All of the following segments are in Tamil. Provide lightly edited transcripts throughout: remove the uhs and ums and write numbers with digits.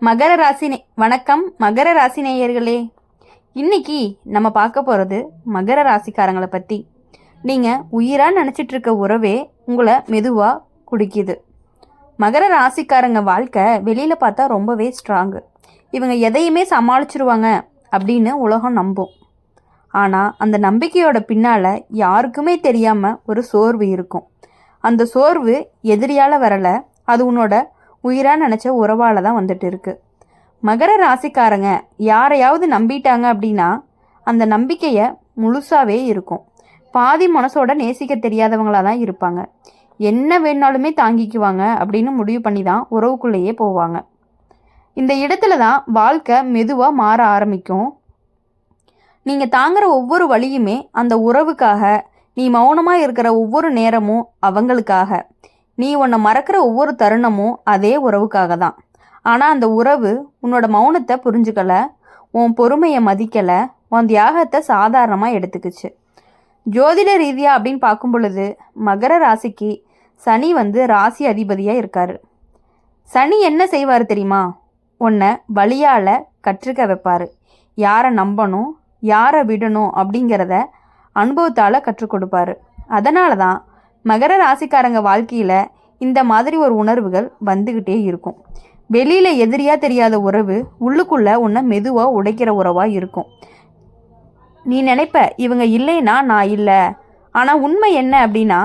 மகர ராசி வணக்கம் மகர ராசி நேயர்களே. இன்னைக்கு நம்ம பார்க்க போகிறது மகர ராசிக்காரங்களை பற்றி. நீங்கள் உயிராக நினச்சிட்டு இருக்க உறவே உங்களை மெதுவாக குடிக்குது. மகர ராசிக்காரங்க வாழ்க்கை வெளியில் பார்த்தா ரொம்பவே ஸ்ட்ராங்கு. இவங்க எதையுமே சமாளிச்சிருவாங்க அப்படின்னு உலகம் நம்பும். ஆனால் அந்த நம்பிக்கையோட பின்னால் யாருக்குமே தெரியாமல் ஒரு சோர்வு இருக்கும். அந்த சோர்வு எதிரியால் வரலை, அது உன்னோட உயிராக நினச்ச உறவால் தான் வந்துட்டு இருக்கு. மகர ராசிக்காரங்க யாரையாவது நம்பிட்டாங்க அப்படின்னா அந்த நம்பிக்கையை முழுசாகவே இருக்கும். பாதி மனசோட நேசிக்க தெரியாதவங்களாக தான் இருப்பாங்க. என்ன வேணாலுமே தாங்கிக்குவாங்க அப்படின்னு முடிவு பண்ணி தான் உறவுக்குள்ளேயே போவாங்க. இந்த இடத்துல தான் வாழ்க்கை மெதுவாக மாற ஆரம்பிக்கும். நீங்கள் தாங்குற ஒவ்வொரு வழியுமே அந்த உறவுக்காக, நீ மௌனமாக இருக்கிற ஒவ்வொரு நேரமும் அவங்களுக்காக, நீ உன்னை மறக்கிற ஒவ்வொரு தருணமும் அதே உறவுக்காக தான். ஆனால் அந்த உறவு உன்னோட மௌனத்தை புரிஞ்சுக்கலை, உன் பொறுமையை மதிக்கலை, உன் தியாகத்தை சாதாரணமாக எடுத்துக்கிச்சு. ஜோதிட ரீதியாக அப்படின்னு பார்க்கும் பொழுது மகர ராசிக்கு சனி ராசி அதிபதியாக இருக்கார். சனி என்ன செய்வார் தெரியுமா? உன்னை வழியால் கற்றுக்க வைப்பார். யாரை நம்பணும், யாரை விடணும் அப்படிங்கிறத அனுபவத்தால் கற்றுக் கொடுப்பாரு. அதனால தான் மகர ராசிக்காரங்க வாழ்க்கையில் இந்த மாதிரி ஒரு உணர்வுகள் வந்துக்கிட்டே இருக்கும். வெளியில் எதிரியாக தெரியாத உறவு உள்ளுக்குள்ளே உன்னை மெதுவாக உடைக்கிற உறவாக இருக்கும். நீ நினைப்ப இவங்க இல்லைன்னா நான் இல்லை, ஆனால் உண்மை என்ன அப்படின்னா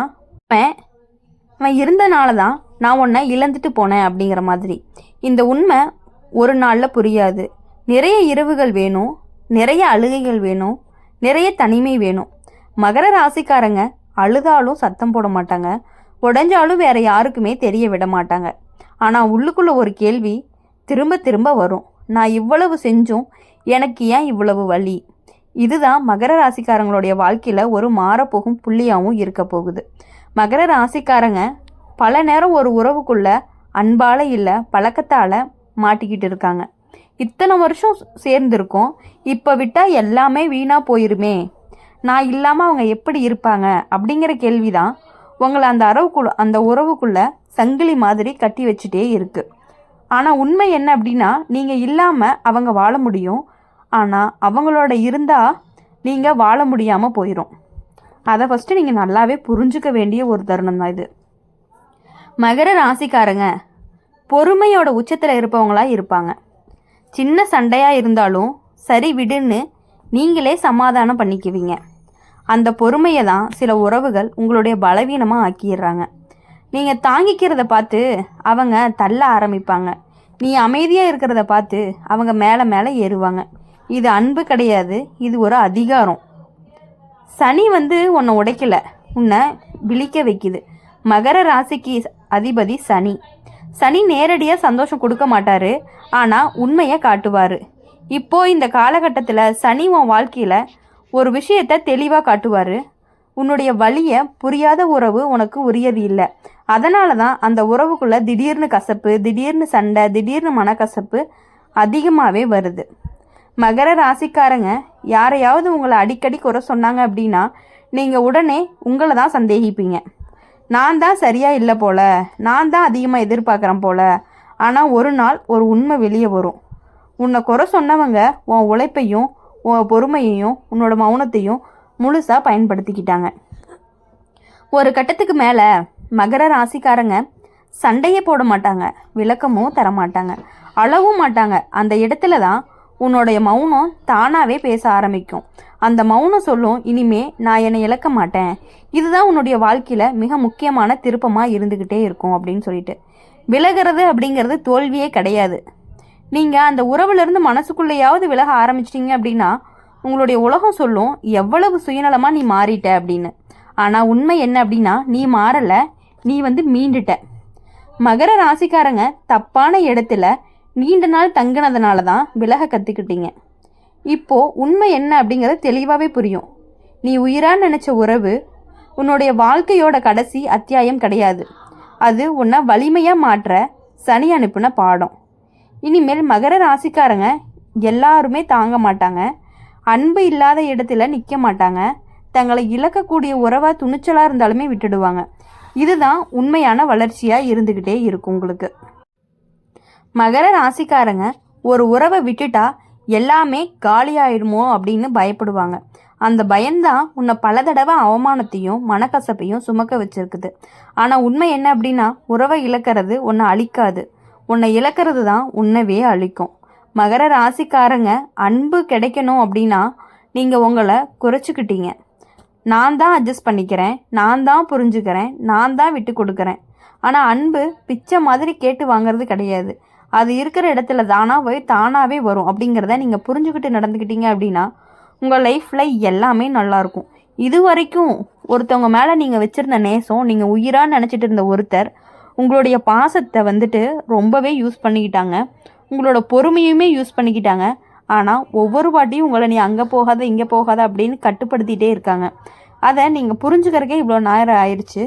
அவன் இருந்தனால தான் நான் உன்னை இழந்துட்டு போனேன் அப்படிங்கிற மாதிரி. இந்த உண்மை ஒரு நாளில் புரியாது. நிறைய இரவுகள் வேணும், நிறைய அழுகைகள் வேணும், நிறைய தனிமை வேணும். மகர ராசிக்காரங்க அழுதாலும் சத்தம் போட மாட்டாங்க, உடஞ்சாலும் வேற யாருக்குமே தெரிய விட மாட்டாங்க. ஆனால் உள்ளுக்குள்ளே ஒரு கேள்வி திரும்ப திரும்ப வரும், நான் இவ்வளவு செஞ்சும் எனக்கு ஏன் இவ்வளவு வலி? இதுதான் மகர ராசிக்காரங்களுடைய வாழ்க்கையில் ஒரு மாறப்போகும் புள்ளியாகவும் இருக்க போகுது. மகர ராசிக்காரங்க பல நேரம் ஒரு உறவுக்குள்ள அன்பால் இல்லை பழக்கத்தால் மாட்டிக்கிட்டு இருக்காங்க. இத்தனை வருஷம் சேர்ந்துருக்கோம், இப்போ விட்டால் எல்லாமே வீணாக போயிருமே, நான் இல்லாமல் அவங்க எப்படி இருப்பாங்க அப்படிங்கிற கேள்வி தான் உங்களை அந்த உறவுக்குள்ளே சங்கிலி மாதிரி கட்டி வச்சுட்டே இருக்குது. ஆனால் உண்மை என்ன அப்படின்னா, நீங்கள் இல்லாமல் அவங்க வாழ முடியும், ஆனால் அவங்களோட இருந்தால் நீங்கள் வாழ முடியாமல் போயிடும். அதை ஃபஸ்ட்டு நீங்கள் நல்லாவே புரிஞ்சுக்க வேண்டிய ஒரு தருணம் தான் இது. மகர ராசிக்காரங்க பொறுமையோட உச்சத்தில் இருப்பவங்களாக இருப்பாங்க. சின்ன சண்டையாக இருந்தாலும் சரி விடுன்னு நீங்களே சமாதானம் பண்ணிக்குவீங்க. அந்த பொறுமையை தான் சில உறவுகள் உங்களுடைய பலவீனமாக ஆக்கிடுறாங்க. நீங்கள் தாங்கிக்கிறத பார்த்து அவங்க தள்ள ஆரம்பிப்பாங்க. நீ அமைதியாக இருக்கிறத பார்த்து அவங்க மேலே மேலே ஏறுவாங்க. இது அன்பு கிடையாது, இது ஒரு அதிகாரம். சனி உன்னை உடைக்கலை, உன்னை விழிக்க வைக்குது. மகர ராசிக்கு அதிபதி சனி. சனி நேரடியாக சந்தோஷம் கொடுக்க மாட்டார், ஆனால் உண்மையை காட்டுவார். இப்போது இந்த காலகட்டத்தில் சனி உன் வாழ்க்கையில் ஒரு விஷயத்தை தெளிவாக காட்டுவார். உன்னுடைய வலியை புரியாத உறவு உனக்கு உரியது இல்லை. அதனால தான் அந்த உறவுக்குள்ளே திடீர்னு கசப்பு, திடீர்னு சண்டை, திடீர்னு மனக்கசப்பு அதிகமாகவே வருது. மகர ராசிக்காரங்க யாரையாவது உங்களை அடிக்கடி குறை சொன்னாங்க அப்படின்னா நீங்கள் உடனே உங்களை தான் சந்தேகிப்பீங்க. நான் தான் சரியாக இல்லை போல, நான் தான் அதிகமாக எதிர்பார்க்குறேன் போல. ஆனால் ஒரு நாள் ஒரு உண்மை வெளியே வரும். உன்னை குறை சொன்னவங்க உன் உழைப்பையும் உன் பொறுமையையும் உன்னோட மௌனத்தையும் முழுசாக பயன்படுத்திக்கிட்டாங்க. ஒரு கட்டத்துக்கு மேலே மகர ராசிக்காரங்க சண்டையே போட மாட்டாங்க, விளக்கமும் தரமாட்டாங்க, அழவும் மாட்டாங்க. அந்த இடத்துல தான் உன்னுடைய மௌனம் தானாகவே பேச ஆரம்பிக்கும். அந்த மௌனம் சொல்லும், இனிமே நான் என்னை இழக்க மாட்டேன், இதுதான் உன்னுடைய வாழ்க்கையில் மிக முக்கியமான திருப்பமாக இருந்துக்கிட்டே இருக்கும் அப்படின்னு சொல்லிட்டு. விலகிறது அப்படிங்கிறது தோல்வியே கிடையாது. நீங்கள் அந்த உறவுலேருந்து மனசுக்குள்ளேயாவது விலக ஆரம்பிச்சிட்டிங்க அப்படின்னா உங்களுடைய உலகம் சொல்லும், எவ்வளவு சுயநலமாக நீ மாறிட்ட அப்படின்னு. ஆனால் உண்மை என்ன அப்படின்னா, நீ மாறலை, நீ மீண்டுட்ட. மகர ராசிக்காரங்க தப்பான இடத்துல நீண்ட நாள் தங்கினதுனால தான் விலக கற்றுக்கிட்டீங்க. இப்போது உண்மை என்ன அப்படிங்கிறது தெளிவாகவே புரியும். நீ உயிராக நினச்ச உறவு உன்னுடைய வாழ்க்கையோட கடைசி அத்தியாயம் கிடையாது. அது உன்னை வலிமையாக மாற்ற சனி அனுப்பின பாடம். இனிமேல் மகர ராசிக்காரங்க எல்லாருமே தாங்க மாட்டாங்க, அன்பு இல்லாத இடத்துல நிற்க மாட்டாங்க, தங்களை இழக்கக்கூடிய உறவாக துணிச்சலாக இருந்தாலுமே விட்டுடுவாங்க. இதுதான் உண்மையான வளர்ச்சியாக இருந்துக்கிட்டே இருக்கும் உங்களுக்கு. மகர ராசிக்காரங்க ஒரு உறவை விட்டுட்டா எல்லாமே காலியாயிடுமோ அப்படின்னு பயப்படுவாங்க. அந்த பயம்தான் உன்னை பல தடவை அவமானத்தையும் மனக்கசப்பையும் சுமக்க வச்சிருக்குது. ஆனால் உண்மை என்ன அப்படின்னா, உறவை இழக்கிறது உன்னை அழிக்காது, உன்னை இழக்கிறது தான் உன்னவே அழிக்கும். மகர ராசிக்காரங்க அன்பு கிடைக்கணும் அப்படின்னா நீங்கள் உங்களை குறைச்சிக்கிட்டீங்க. நான் தான் அட்ஜஸ்ட் பண்ணிக்கிறேன், நான் தான் புரிஞ்சுக்கிறேன், நான் தான் விட்டு கொடுக்குறேன். ஆனால் அன்பு பிச்சை மாதிரி கேட்டு வாங்கிறது கிடையாது. அது இருக்கிற இடத்துல தானாகவே வரும் அப்படிங்கிறத நீங்கள் புரிஞ்சுக்கிட்டு நடந்துக்கிட்டீங்க அப்படின்னா உங்கள் லைஃப்பில் எல்லாமே நல்லாயிருக்கும். இது வரைக்கும் ஒருத்தவங்க மேலே நீங்கள் வச்சுருந்த நேசம், நீங்கள் உயிராக நினச்சிட்டு இருந்த ஒருத்தர் உங்களுடைய பாசத்தை வந்துட்டு ரொம்பவே யூஸ் பண்ணிக்கிட்டாங்க, உங்களோட பொறுமையுமே யூஸ் பண்ணிக்கிட்டாங்க. ஆனால் ஒவ்வொரு வாட்டியும் உங்களை நீ அங்கே போகாத இங்கே போகாத அப்படின்னு கட்டுப்படுத்திகிட்டே இருக்காங்க. அதை நீங்கள் புரிஞ்சுக்கிறக்கே இவ்வளோ நேரம் ஆயிடுச்சு.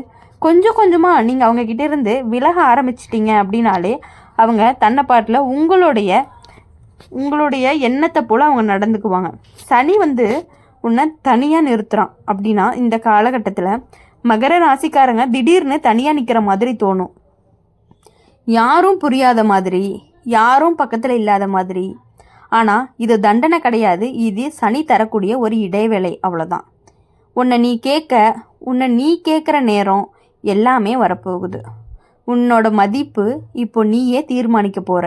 கொஞ்சம் கொஞ்சமாக நீங்கள் அவங்கக்கிட்ட இருந்து விலக ஆரம்பிச்சிட்டிங்க அப்படின்னாலே அவங்க தன்னைப்பாட்டில் உங்களுடைய எண்ணத்தை போல் அவங்க நடந்துக்குவாங்க. சனி உன்னை தனியாக நிறுத்துகிறான் அப்படின்னா இந்த காலகட்டத்தில் மகர ராசிக்காரங்க திடீர்னு தனியாக நிற்கிற மாதிரி தோணும். யாரும் புரியாத மாதிரி, யாரும் பக்கத்தில் இல்லாத மாதிரி. ஆனால் இது தண்டனை கிடையாது, இது சனி தரக்கூடிய ஒரு இடைவேளை, அவ்வளோதான். உன்னை நீ கேட்குற நேரம் எல்லாமே வரப்போகுது. உன்னோட மதிப்பு இப்போ நீயே தீர்மானிக்க போகிற.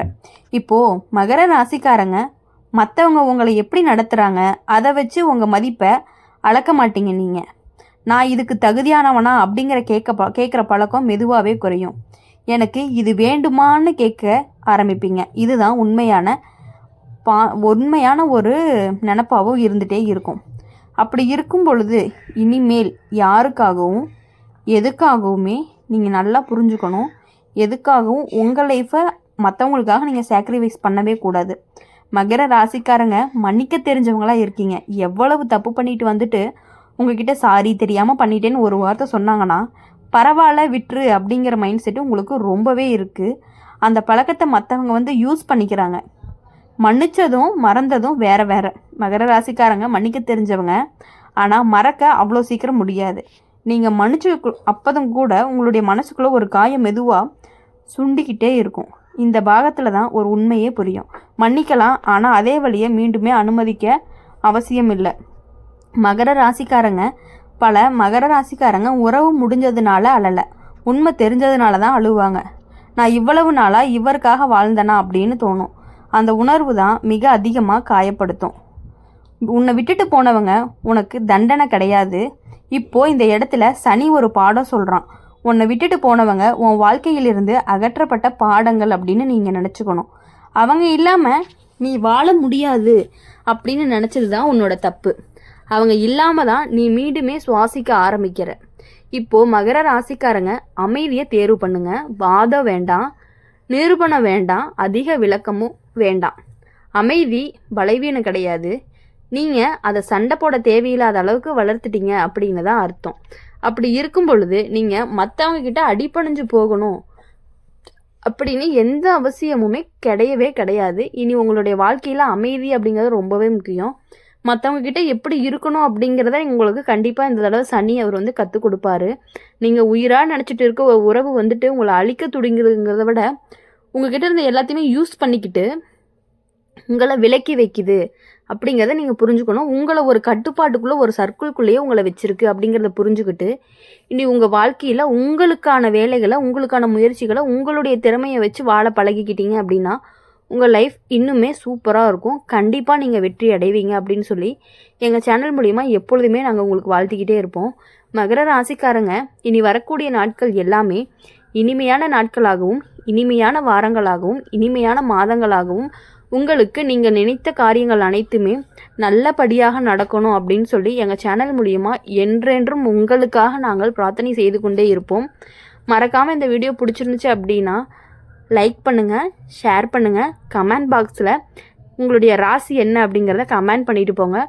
இப்போது மகர ராசிக்காரங்க மற்றவங்க உங்களை எப்படி நடத்துகிறாங்க அதை வச்சு உங்கள் மதிப்பை அளக்க மாட்டீங்க. நீங்கள் நான் இதுக்கு தகுதியானவனா அப்படிங்கிற கேட்குற பழக்கம் மெதுவாகவே குறையும். எனக்கு இது வேண்டுமான்னு கேட்க ஆரம்பிப்பீங்க. இதுதான் உண்மையான ஒரு நினப்பாகவும் இருந்துகிட்டே இருக்கும். அப்படி இருக்கும் பொழுது இனிமேல் யாருக்காகவும் எதுக்காகவுமே நீங்கள் நல்லா புரிஞ்சுக்கணும். எதுக்காகவும் உங்கள் லைஃப்பை மற்றவங்களுக்காக நீங்கள் சாக்ரிஃபைஸ் பண்ணவே கூடாது. மகர ராசிக்காரங்க மன்னிக்க தெரிஞ்சவங்களாக இருக்கீங்க. எவ்வளவு தப்பு பண்ணிட்டு வந்துட்டு உங்ககிட்ட சாரி தெரியாமல் பண்ணிட்டேன்னு ஒரு வார்த்தை சொன்னாங்கன்னா பரவாயில்ல விட்டுரு அப்படிங்கிற மைண்ட் செட்டு உங்களுக்கு ரொம்பவே இருக்குது. அந்த பழக்கத்தை மற்றவங்க யூஸ் பண்ணிக்கிறாங்க. மன்னிச்சதும் மறந்ததும் வேறு வேறு. மகர ராசிக்காரங்க மன்னிக்க தெரிஞ்சவங்க, ஆனால் மறக்க அவ்வளோ சீக்கிரம் முடியாது. நீங்கள் மன்னிச்சு அப்பதும் கூட உங்களுடைய மனசுக்குள்ளே ஒரு காயம் மெதுவாக சுண்டிக்கிட்டே இருக்கும். இந்த பாகத்தில் தான் ஒரு உண்மையே புரியும். மன்னிக்கலாம், ஆனால் அதே வழியை மீண்டுமே அனுமதிக்க அவசியம் இல்லை. மகர ராசிக்காரங்க உறவு முடிஞ்சதுனால அழலை, உண்மை தெரிஞ்சதுனால தான் அழுவாங்க. நான் இவ்வளவு நாளாக இவருக்காக வாழ்ந்தனா அப்படின்னு தோணும். அந்த உணர்வு தான் மிக அதிகமாக காயப்படுத்தும். உன்னை விட்டுட்டு போனவங்க உனக்கு தண்டனை கிடையாது. இப்போது இந்த இடத்துல சனி ஒரு பாடம் சொல்கிறான். உன்னை விட்டுட்டு போனவங்க உன் வாழ்க்கையிலிருந்து அகற்றப்பட்ட பாடங்கள் அப்படின்னு நீங்கள் நினச்சிக்கணும். அவங்க இல்லாமல் நீ வாழ முடியாது அப்படின்னு நினச்சது தான் உன்னோட தப்பு. அவங்க இல்லாமல் தான் நீ மீண்டுமே சுவாசிக்க ஆரம்பிக்கிற. இப்போது மகர ராசிக்காரங்க அமைதியை தேர்வு பண்ணுங்க. வாதம் வேண்டாம், நிரூபணம் வேண்டாம், அதிக விளக்கமும் வேண்டாம். அமைதி பலவீனம் கிடையாது. நீங்கள் அதை சண்டை போட தேவையில்லாத அளவுக்கு வளர்த்துட்டீங்க அப்படின்னு தான் அர்த்தம். அப்படி இருக்கும் பொழுது நீங்கள் மற்றவங்க கிட்ட அடிபணிஞ்சு போகணும் அப்படின்னு எந்த அவசியமுமே கிடையவே கிடையாது. இனி உங்களுடைய வாழ்க்கையில் அமைதி அப்படிங்கிறது ரொம்பவே முக்கியம். மற்றவங்க கிட்ட எப்படி இருக்கணும் அப்படிங்கிறத உங்களுக்கு கண்டிப்பாக இந்த தடவை சனி அவர் கற்றுக் கொடுப்பாரு. நீங்கள் உயிராக நினச்சிட்டு இருக்க ஒரு உறவு உங்களை அழிக்க துடிங்குதுங்கிறத விட உங்ககிட்ட இருந்த எல்லாத்தையுமே யூஸ் பண்ணிக்கிட்டு உங்களை விலக்கி வைக்குது அப்படிங்கிறத நீங்கள் புரிஞ்சுக்கணும். உங்களை ஒரு கட்டுப்பாட்டுக்குள்ளே ஒரு சர்க்கிள்குள்ளேயே உங்களை வச்சுருக்கு அப்படிங்கிறத புரிஞ்சுக்கிட்டு இனி உங்கள் வாழ்க்கையில் உங்களுக்கான வேலைகளை, உங்களுக்கான முயற்சிகளை, உங்களுடைய திறமையை வச்சு வாழ பழகிக்கிட்டீங்க அப்படின்னா உங்கள் லைஃப் இன்னுமே சூப்பராக இருக்கும். கண்டிப்பாக நீங்கள் வெற்றி அடைவீங்க அப்படின்னு சொல்லி எங்கள் சேனல் மூலிமா எப்பொழுதுமே நாங்கள் உங்களுக்கு வாழ்த்திக்கிட்டே இருப்போம். மகர ராசிக்காரங்க இனி வரக்கூடிய நாட்கள் எல்லாமே இனிமையான நாட்களாகவும், இனிமையான வாரங்களாகவும், இனிமையான மாதங்களாகவும் உங்களுக்கு நீங்கள் நினைத்த காரியங்கள் அனைத்துமே நல்லபடியாக நடக்கணும் அப்படின்னு சொல்லி எங்கள் சேனல் மூலிமா என்றென்றும் உங்களுக்காக நாங்கள் பிரார்த்தனை செய்து கொண்டே இருப்போம். மறக்காமல் இந்த வீடியோ பிடிச்சிருந்துச்சு அப்படின்னா லைக் பண்ணுங்கள், ஷேர் பண்ணுங்கள், கமெண்ட் பாக்ஸில் உங்களுடைய ராசி என்ன அப்படிங்கிறத கமெண்ட் பண்ணிட்டு போங்க.